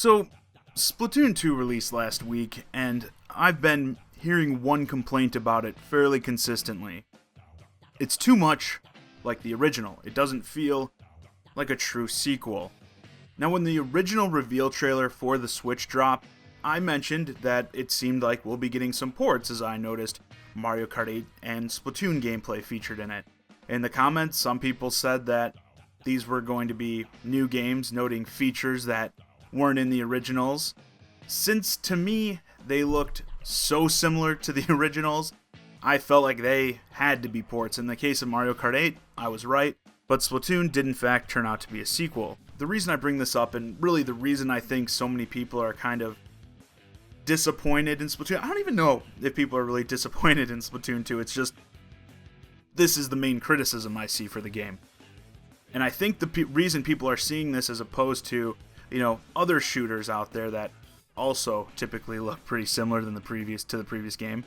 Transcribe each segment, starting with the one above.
So, Splatoon 2 released last week, and I've been hearing one complaint about it fairly consistently. It's too much like the original. It doesn't feel like a true sequel. Now, when the original reveal trailer for the Switch dropped, I mentioned that it seemed like we'll be getting some ports, as I noticed Mario Kart 8 and Splatoon gameplay featured in it. In the comments, some people said that these were going to be new games, noting features that weren't in the originals. Since, to me, they looked so similar to the originals, I felt like they had to be ports. In the case of Mario Kart 8, I was right, but Splatoon did in fact turn out to be a sequel. The reason I bring this up, and really the reason I think so many people are kind of disappointed in Splatoon, I don't even know if people are really disappointed in Splatoon 2, it's just, this is the main criticism I see for the game. And I think the reason people are seeing this as opposed to, other shooters out there that also typically look pretty similar than the previous game,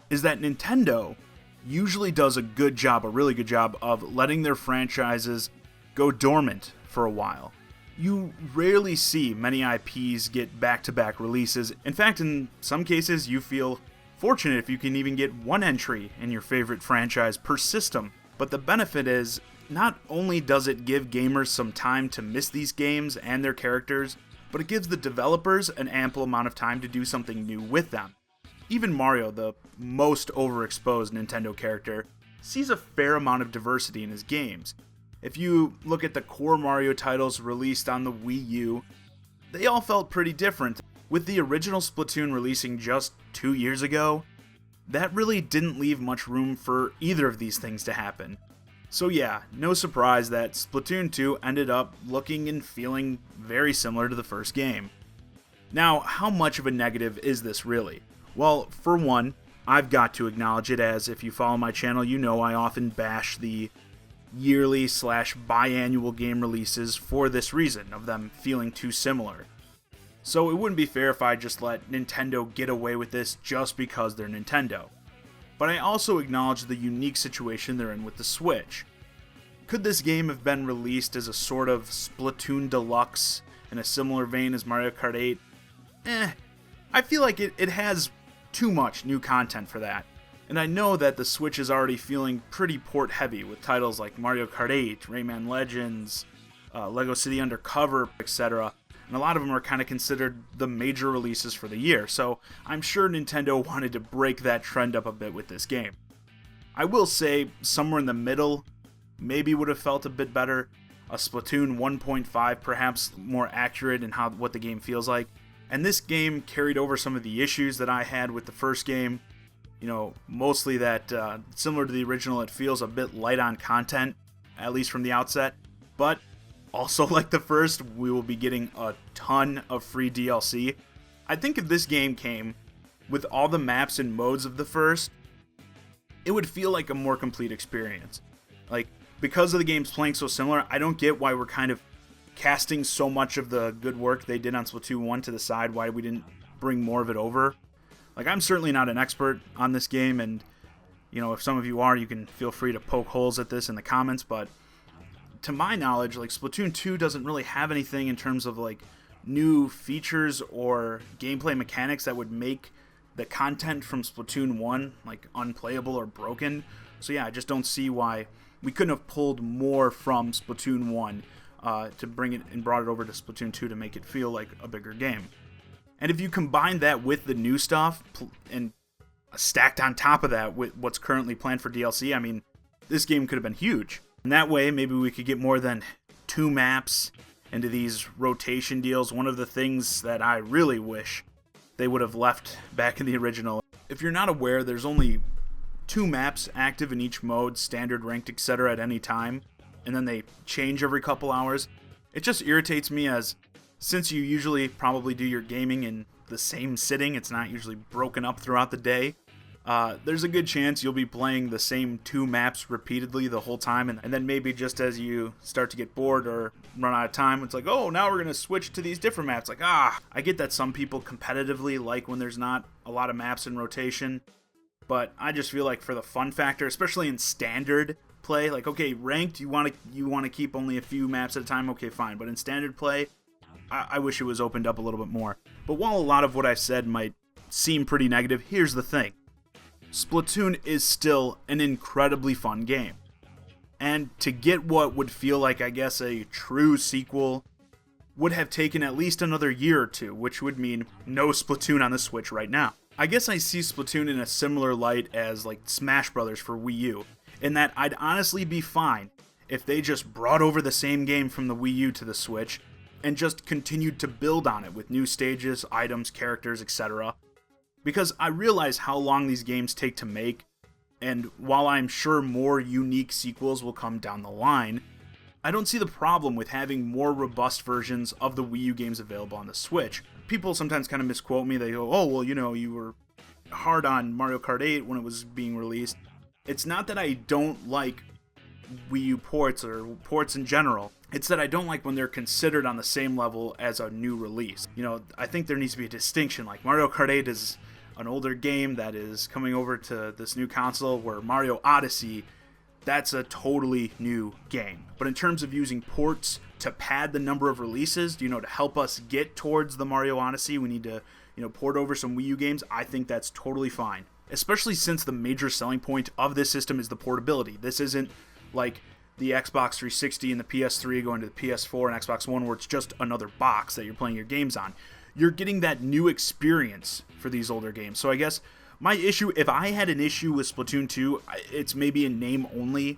is that Nintendo usually does a really good job of letting their franchises go dormant for a while. You rarely see many IPs get back-to-back releases. In fact, in some cases, you feel fortunate if you can even get one entry in your favorite franchise per system. But the benefit is, not only does it give gamers some time to miss these games and their characters, but it gives the developers an ample amount of time to do something new with them. Even Mario, the most overexposed Nintendo character, sees a fair amount of diversity in his games. If you look at the core Mario titles released on the Wii U, they all felt pretty different. With the original Splatoon releasing just 2 years ago, that really didn't leave much room for either of these things to happen. So yeah, no surprise that Splatoon 2 ended up looking and feeling very similar to the first game. Now, how much of a negative is this really? Well, for one, I've got to acknowledge it, as if you follow my channel, you know I often bash the yearly/biannual game releases for this reason, of them feeling too similar. So it wouldn't be fair if I just let Nintendo get away with this just because they're Nintendo. But I also acknowledge the unique situation they're in with the Switch. Could this game have been released as a sort of Splatoon Deluxe in a similar vein as Mario Kart 8? I feel like it has too much new content for that. And I know that the Switch is already feeling pretty port heavy with titles like Mario Kart 8, Rayman Legends, Lego City Undercover, etc. And a lot of them are kind of considered the major releases for the year, so I'm sure Nintendo wanted to break that trend up a bit with this game. I will say, somewhere in the middle maybe would have felt a bit better. A Splatoon 1.5 perhaps more accurate in what the game feels like. And this game carried over some of the issues that I had with the first game. Mostly that, similar to the original, it feels a bit light on content, at least from the outset. But also, like the first, we will be getting a ton of free DLC. I think if this game came with all the maps and modes of the first, it would feel like a more complete experience. Like, because of the games playing so similar, I don't get why we're kind of casting so much of the good work they did on Splatoon 1 to the side, why we didn't bring more of it over. Like, I'm certainly not an expert on this game, and, if some of you are, you can feel free to poke holes at this in the comments, but to my knowledge, like, Splatoon 2 doesn't really have anything in terms of, like, new features or gameplay mechanics that would make the content from Splatoon 1, like, unplayable or broken. So yeah, I just don't see why we couldn't have pulled more from Splatoon 1 to bring it and brought it over to Splatoon 2 to make it feel like a bigger game. And if you combine that with the new stuff and stacked on top of that with what's currently planned for DLC, I mean, this game could have been huge. And that way, maybe we could get more than 2 maps into these rotation deals. One of the things that I really wish they would have left back in the original. If you're not aware, there's only 2 maps active in each mode, standard, ranked, etc. at any time, and then they change every couple hours. It just irritates me, as since you usually probably do your gaming in the same sitting, it's not usually broken up throughout the day. There's a good chance you'll be playing the same 2 maps repeatedly the whole time, and then maybe just as you start to get bored or run out of time, it's like, oh, now we're going to switch to these different maps. Like, I get that some people competitively like when there's not a lot of maps in rotation, but I just feel like for the fun factor, especially in standard play, like, okay, ranked, you want to keep only a few maps at a time, okay, fine, but in standard play, I wish it was opened up a little bit more. But while a lot of what I've said might seem pretty negative, here's the thing. Splatoon is still an incredibly fun game. And to get what would feel like, I guess, a true sequel would have taken at least another year or two, which would mean no Splatoon on the Switch right now. I guess I see Splatoon in a similar light as like Smash Brothers for Wii U, in that I'd honestly be fine if they just brought over the same game from the Wii U to the Switch and just continued to build on it with new stages, items, characters, etc. Because I realize how long these games take to make, and while I'm sure more unique sequels will come down the line, I don't see the problem with having more robust versions of the Wii U games available on the Switch. People sometimes kind of misquote me. They go, oh, well, you know, you were hard on Mario Kart 8 when it was being released. It's not that I don't like Wii U ports or ports in general. It's that I don't like when they're considered on the same level as a new release. You know, I think there needs to be a distinction. Like Mario Kart 8 is an older game that is coming over to this new console, where Mario Odyssey, that's a totally new game. But in terms of using ports to pad the number of releases, you know, to help us get towards the Mario Odyssey, we need to, you know, port over some Wii U games. I think that's totally fine. Especially since the major selling point of this system is the portability. This isn't like the Xbox 360 and the PS3 going to the PS4 and Xbox One, where it's just another box that you're playing your games on. You're getting that new experience for these older games. So I guess my issue, if I had an issue with Splatoon 2, it's maybe in name only.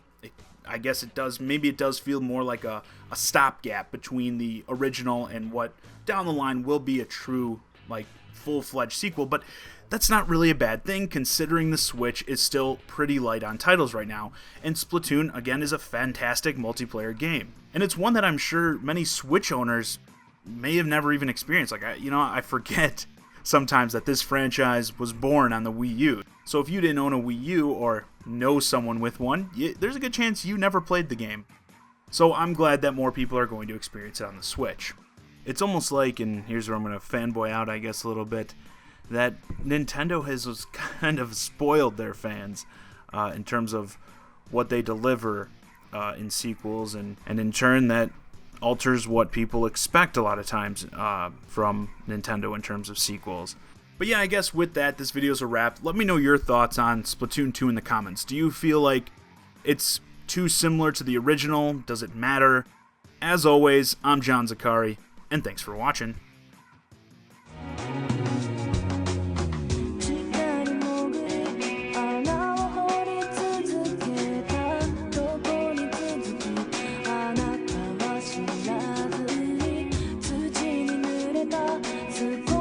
I guess it does, maybe it does feel more like a stopgap between the original and what down the line will be a true, like, full-fledged sequel. But that's not really a bad thing, considering the Switch is still pretty light on titles right now. And Splatoon, again, is a fantastic multiplayer game. And it's one that I'm sure many Switch owners may have never even experienced. Like, I forget sometimes that this franchise was born on the Wii U. So if you didn't own a Wii U or know someone with one, there's a good chance you never played the game. So I'm glad that more people are going to experience it on the Switch. It's almost like, and here's where I'm going to fanboy out, I guess, a little bit, that Nintendo has kind of spoiled their fans in terms of what they deliver in sequels, and in turn that alters what people expect a lot of times from Nintendo in terms of sequels. But yeah, I guess with that, this video's a wrap. Let me know your thoughts on Splatoon 2 in the comments. Do you feel like it's too similar to the original? Does it matter? As always, I'm John Zaccari, and thanks for watching. "少し